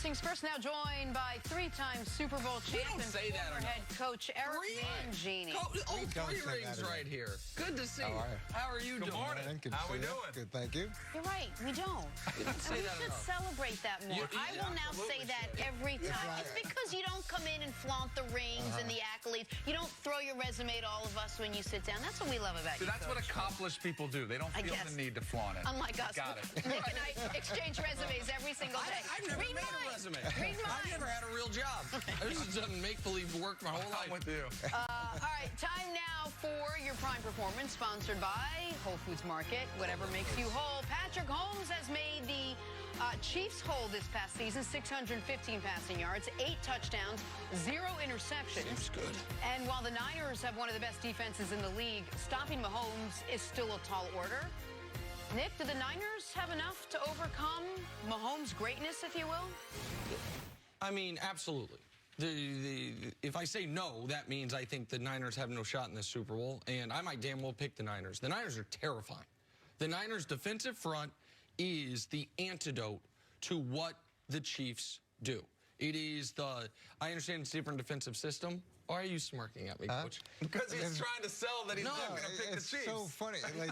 things first, now joined by three-time Super Bowl champion, former head coach Eric Mangini. Three rings right here. Good to see you. How are you doing? Good morning. How are we doing? Good, thank you. You're right, we don't. We don't say and we that should enough. celebrate that more. I will now say that every time. Right. It's because you don't come in and flaunt the rings and the accolades. You don't throw your resume to all of us when you sit down. That's what we love about you, That's Coach. what accomplished people do. They don't feel the need to flaunt it. Unlike us. Got it. Nick and I exchange resumes every single day. I've never Read made mine. a resume. Read mine. I've never had a real job. I just done make-believe work my whole life. I'm with you. All right, time now for your Prime Performance, sponsored by Whole Foods Market. Whatever makes you whole. Patrick Mahomes has made the Chiefs whole this past season, 615 passing yards, 8 touchdowns, 0 interceptions. Seems good. And while the Niners have one of the best defenses in the league, stopping Mahomes is still a tall order. Nick, do the Niners have enough to overcome Mahomes' greatness, if you will? I mean, absolutely. If I say no, that means I think the Niners have no shot in the Super Bowl, and I might damn well pick the Niners. The Niners are terrifying. The Niners' defensive front is the antidote to what the Chiefs do. It is I understand it's a different defensive system. Why are you smirking at me, Coach? Because he's trying to sell that he's not going to pick the Chiefs. It's so funny. Like,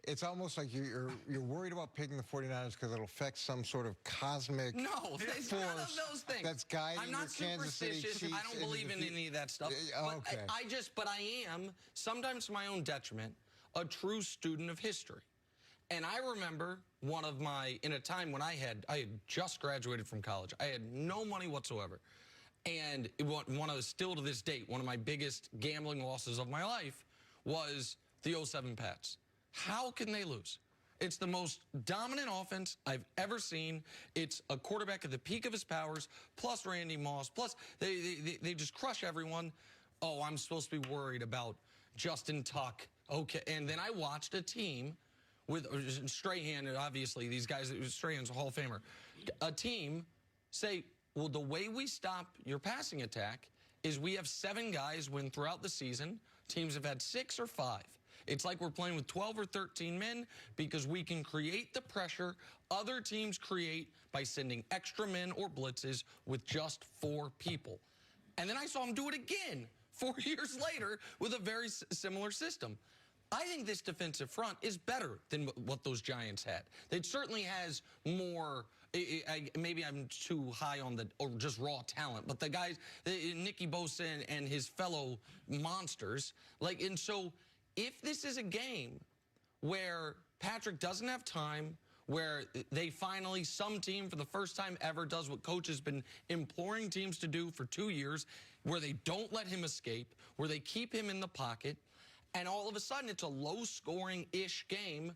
it's almost like you're worried about picking the 49ers because it'll affect some sort of cosmic it's force none of those things. That's guiding I'm not your Kansas City superstitious. Chiefs. I don't believe in any of that stuff. Okay. But I am, sometimes to my own detriment, a true student of history. And I remember in a time when I had just graduated from college. I had no money whatsoever. And still to this date, one of my biggest gambling losses of my life was the 07 Pats. How can they lose? It's the most dominant offense I've ever seen. It's a quarterback at the peak of his powers, plus Randy Moss, plus they just crush everyone. Oh, I'm supposed to be worried about Justin Tuck. Okay, and then I watched a team with Strahan, and obviously these guys, Strahan's a Hall of Famer, a team say, well, the way we stop your passing attack is we have 7 guys when throughout the season, teams have had 6 or 5. It's like we're playing with 12 or 13 men because we can create the pressure other teams create by sending extra men or blitzes with just 4 people. And then I saw him do it again 4 years later with a very similar system. I think this defensive front is better than what those Giants had. It certainly has more, maybe I'm too high on just raw talent, but the guys, Nicky Bosa and his fellow monsters, and so if this is a game where Patrick doesn't have time, where they finally, some team for the first time ever does what coach has been imploring teams to do for 2 years, where they don't let him escape, where they keep him in the pocket, and all of a sudden it's a low-scoring-ish game,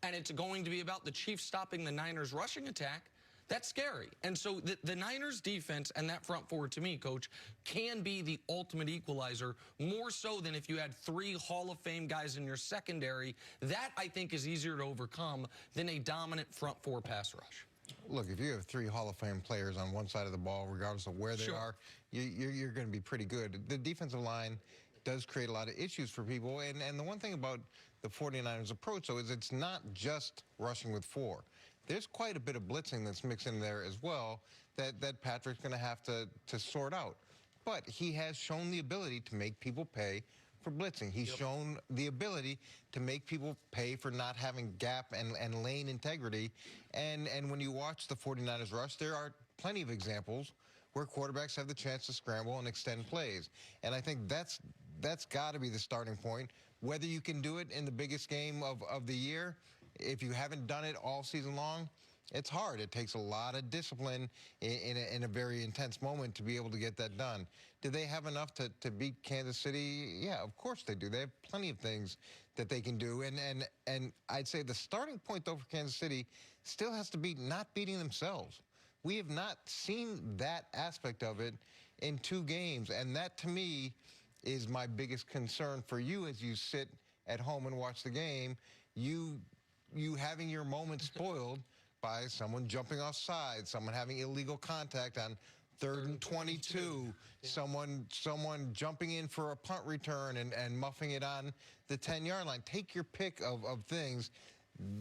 and it's going to be about the Chiefs stopping the Niners' rushing attack, that's scary. And so the Niners' defense and that front four, to me, Coach, can be the ultimate equalizer, more so than if you had 3 Hall of Fame guys in your secondary. That, I think, is easier to overcome than a dominant front four pass rush. Look, if you have 3 Hall of Fame players on one side of the ball, regardless of where they are, you're going to be pretty good. The defensive line does create a lot of issues for people. And the one thing about the 49ers approach, though, is it's not just rushing with 4. There's quite a bit of blitzing that's mixed in there as well that Patrick's going to have to sort out. But he has shown the ability to make people pay for blitzing. He's shown the ability to make people pay for not having gap and lane integrity. And when you watch the 49ers rush, there are plenty of examples where quarterbacks have the chance to scramble and extend plays. And I think that's got to be the starting point. Whether you can do it in the biggest game of the year, if you haven't done it all season long, it's hard. It takes a lot of discipline in a very intense moment to be able to get that done. Do they have enough to beat Kansas City? Yeah, of course they do. They have plenty of things that they can do. And I'd say the starting point, though, for Kansas City still has to be not beating themselves. We have not seen that aspect of it in 2 games. And that, to me, is my biggest concern for you as you sit at home and watch the game. You having your moment spoiled by someone jumping offside, someone having illegal contact on 3rd and 22, someone jumping in for a punt return and muffing it on the 10-yard line. Take your pick of things.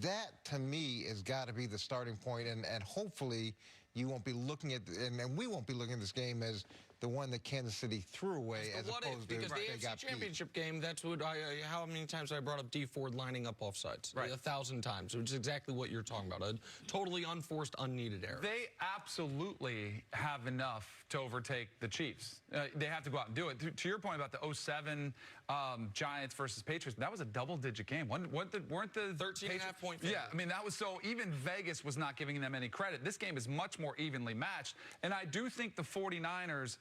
That, to me, has got to be the starting point, and hopefully you won't be looking at, and we won't be looking at this game as the one that Kansas City threw away as opposed to because the AFC Championship game, that's what how many times I brought up D Ford lining up offsides? Right. 1,000 times, which is exactly what you're talking about. A totally unforced, unneeded error. They absolutely have enough to overtake the Chiefs. They have to go out and do it. To your point about the 2007 Giants versus Patriots, that was a double-digit game. Weren't the 13.5-point favorite? Yeah, I mean, that was so, even Vegas was not giving them any credit. This game is much more evenly matched, and I do think the 49ers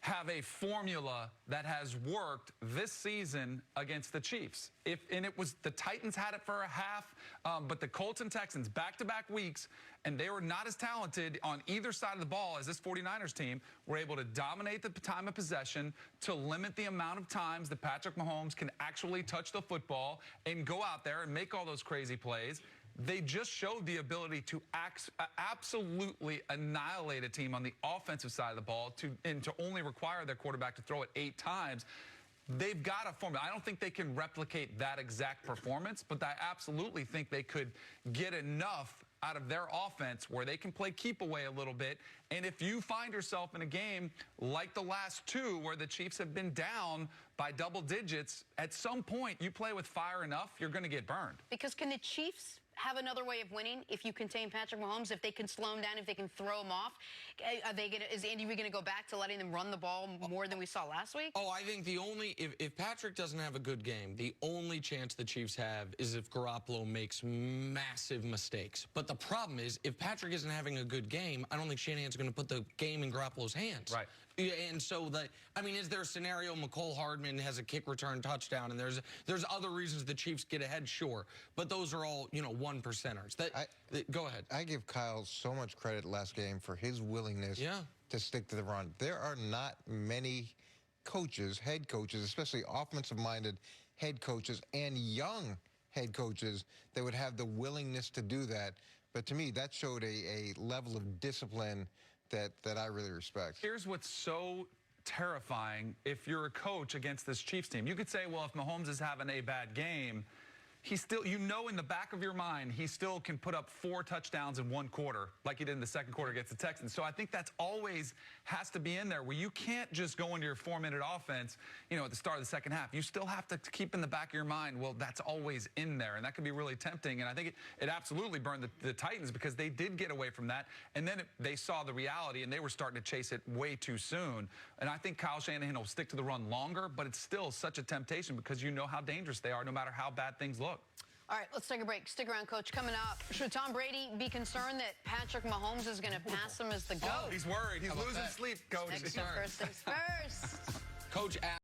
have a formula that has worked this season against the Chiefs. And it was the Titans had it for a half, but the Colts and Texans back-to-back weeks, and they were not as talented on either side of the ball as this 49ers team, were able to dominate the time of possession, to limit the amount of times that Patrick Mahomes can actually touch the football and go out there and make all those crazy plays. They just showed the ability to absolutely annihilate a team on the offensive side of the ball and to only require their quarterback to throw it 8 times. They've got a formula. I don't think they can replicate that exact performance, but I absolutely think they could get enough out of their offense where they can play keep away a little bit. And if you find yourself in a game like the last 2 where the Chiefs have been down by double digits, at some point you play with fire enough, you're going to get burned. Because can the Chiefs have another way of winning if you contain Patrick Mahomes, if they can slow him down, if they can throw him off? Is Andy Reid going to go back to letting them run the ball more than we saw last week? Oh, I think if Patrick doesn't have a good game, the only chance the Chiefs have is if Garoppolo makes massive mistakes. But the problem is, if Patrick isn't having a good game, I don't think Shanahan's going to put the game in Garoppolo's hands. Right. And so, is there a scenario Mecole Hardman has a kick return touchdown, and there's other reasons the Chiefs get ahead? Sure. But those are all, 1%ers. Go ahead. I give Kyle so much credit last game for his willingness to stick to the run. There are not many coaches, head coaches, especially offensive-minded head coaches and young head coaches that would have the willingness to do that. But to me, that showed a level of discipline that I really respect. Here's what's so terrifying if you're a coach against this Chiefs team. You could say, well, if Mahomes is having a bad game, he still, in the back of your mind, he still can put up 4 touchdowns in 1 quarter, like he did in the second quarter against the Texans. So I think that's always has to be in there, where you can't just go into your 4-minute offense, at the start of the second half. You still have to keep in the back of your mind, well, that's always in there, and that could be really tempting. And I think it absolutely burned the Titans, because they did get away from that, and then they saw the reality, and they were starting to chase it way too soon. And I think Kyle Shanahan will stick to the run longer, but it's still such a temptation because you know how dangerous they are no matter how bad things look. All right, let's take a break. Stick around, Coach. Coming up, should Tom Brady be concerned that Patrick Mahomes is going to pass him as the GOAT? Oh, he's worried. He's losing sleep, Coach. First things first. Coach